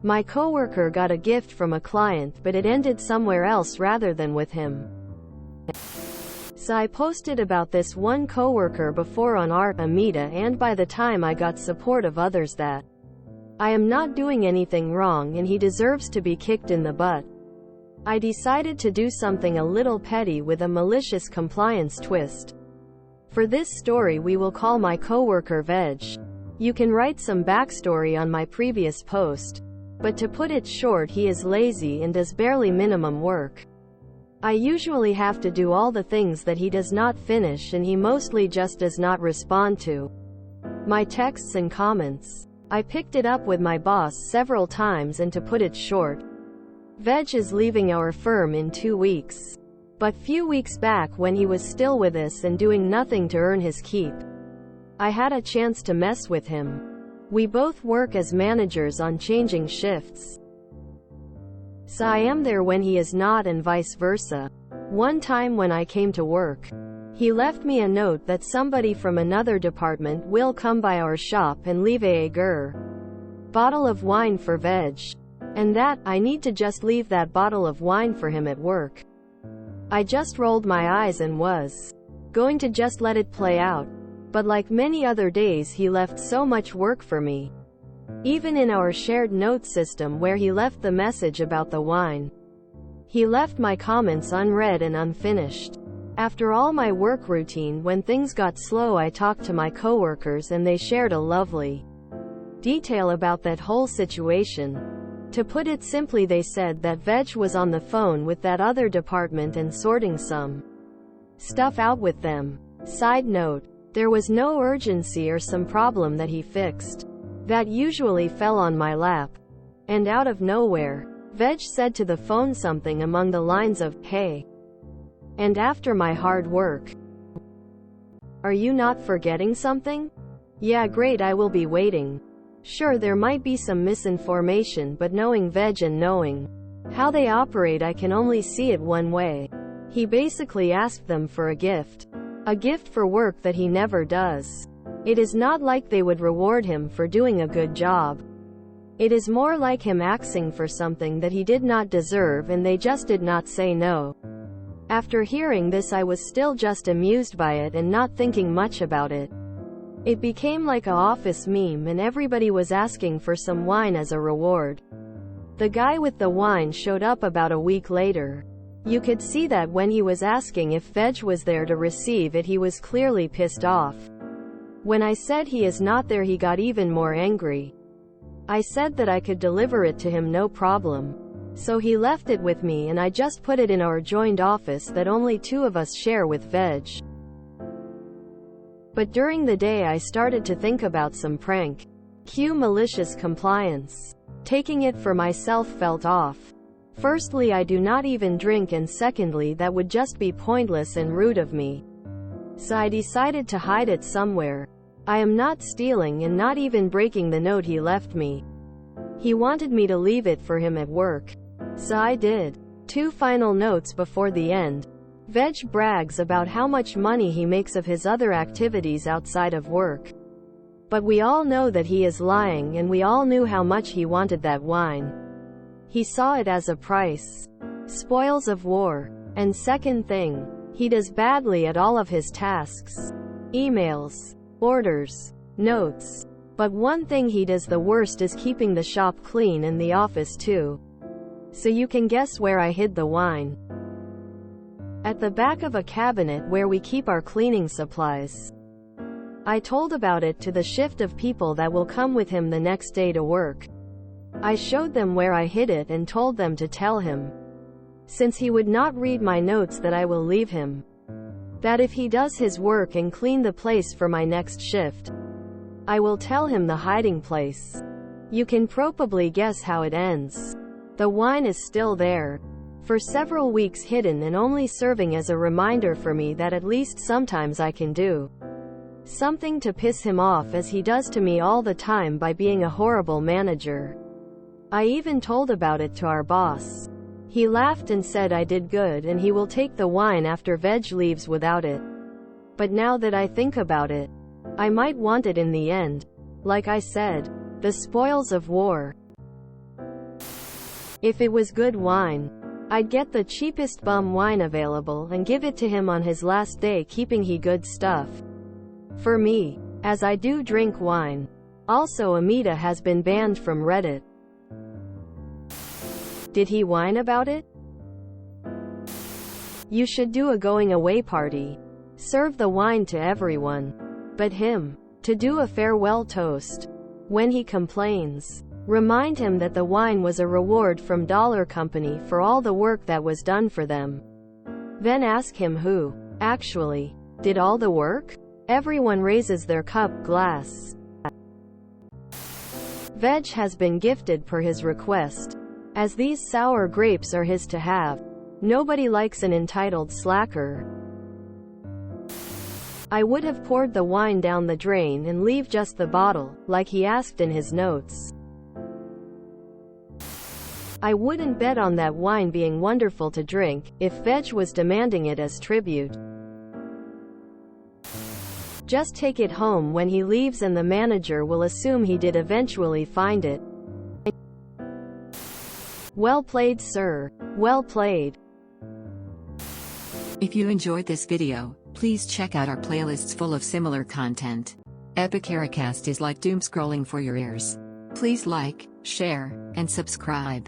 My coworker got a gift from a client, but it ended somewhere else rather than with him. So I posted about this one coworker before on our Amita, and by the time I got support of others that I am not doing anything wrong and he deserves to be kicked in the butt. I decided to do something a little petty with a malicious compliance twist. For this story we will call my coworker Veg. You can write some backstory on my previous post, but to put it short, he is lazy and does barely minimum work. I usually have to do all the things that he does not finish, and he mostly just does not respond to my texts and comments. I picked it up with my boss several times, and to put it short, Veg is leaving our firm in 2 weeks. But few weeks back, when he was still with us and doing nothing to earn his keep, I had a chance to mess with him. We both work as managers on changing shifts, so I am there when he is not and vice versa. One time when I came to work, he left me a note that somebody from another department will come by our shop and leave a bottle of wine for Veg, and that I need to just leave that bottle of wine for him at work. I just rolled my eyes and was going to just let it play out. But like many other days, he left so much work for me. Even in our shared note system where he left the message about the wine, he left my comments unread and unfinished. After all my work routine, when things got slow, I talked to my coworkers and they shared a lovely detail about that whole situation. To put it simply, they said that Veg was on the phone with that other department and sorting some stuff out with them. Side note, there was no urgency or some problem that he fixed. That usually fell on my lap. And out of nowhere, Veg said to the phone something among the lines of, "Hey. And after my hard work, are you not forgetting something?" "Yeah, great, I will be waiting." Sure, there might be some misinformation, but knowing Veg and knowing how they operate, I can only see it one way. He basically asked them for a gift. A gift for work that he never does. It is not like they would reward him for doing a good job. It is more like him asking for something that he did not deserve, and they just did not say no. After hearing this, I was still just amused by it and not thinking much about it. It became like a office meme, and everybody was asking for some wine as a reward. The guy with the wine showed up about a week later. You could see that when he was asking if Veg was there to receive it, he was clearly pissed off. When I said he is not there, he got even more angry. I said that I could deliver it to him no problem. So he left it with me, and I just put it in our joint office that only 2 of us share with Veg. But during the day I started to think about some prank. Cue malicious compliance. Taking it for myself felt off. Firstly, I do not even drink, and secondly, that would just be pointless and rude of me. So I decided to hide it somewhere. I am not stealing and not even breaking the note he left me. He wanted me to leave it for him at work. So I did. 2 final notes before the end. Veg brags about how much money he makes of his other activities outside of work. But we all know that he is lying, and we all knew how much he wanted that wine. He saw it as a price. Spoils of war. And second thing, he does badly at all of his tasks. Emails, orders, notes. But one thing he does the worst is keeping the shop clean, and the office too. So you can guess where I hid the wine. At the back of a cabinet where we keep our cleaning supplies. I told about it to the shift of people that will come with him the next day to work. I showed them where I hid it and told them to tell him, since he would not read my notes, that I will leave him. That if he does his work and clean the place for my next shift, I will tell him the hiding place. You can probably guess how it ends. The wine is still there. For several weeks hidden, and only serving as a reminder for me that at least sometimes I can do something to piss him off, as he does to me all the time by being a horrible manager. I even told about it to our boss. He laughed and said I did good, and he will take the wine after Veg leaves without it. But now that I think about it, I might want it in the end. Like I said, the spoils of war. If it was good wine, I'd get the cheapest bum wine available and give it to him on his last day, keeping he good stuff for me, as I do drink wine. Also, Amita has been banned from Reddit. Did he whine about it? You should do a going away party. Serve the wine to everyone. But him. To do a farewell toast. When he complains, remind him that the wine was a reward from Dollar Company for all the work that was done for them. Then ask him who, actually, did all the work? Everyone raises their cup glass. Veg has been gifted per his request, as these sour grapes are his to have. Nobody likes an entitled slacker. I would have poured the wine down the drain and leave just the bottle, like he asked in his notes. I wouldn't bet on that wine being wonderful to drink, if Veg was demanding it as tribute. Just take it home when he leaves and the manager will assume he did eventually find it. Well played, sir. Well played. If you enjoyed this video, please check out our playlists full of similar content. Epicaricast is like doom scrolling for your ears. Please like, share, and subscribe.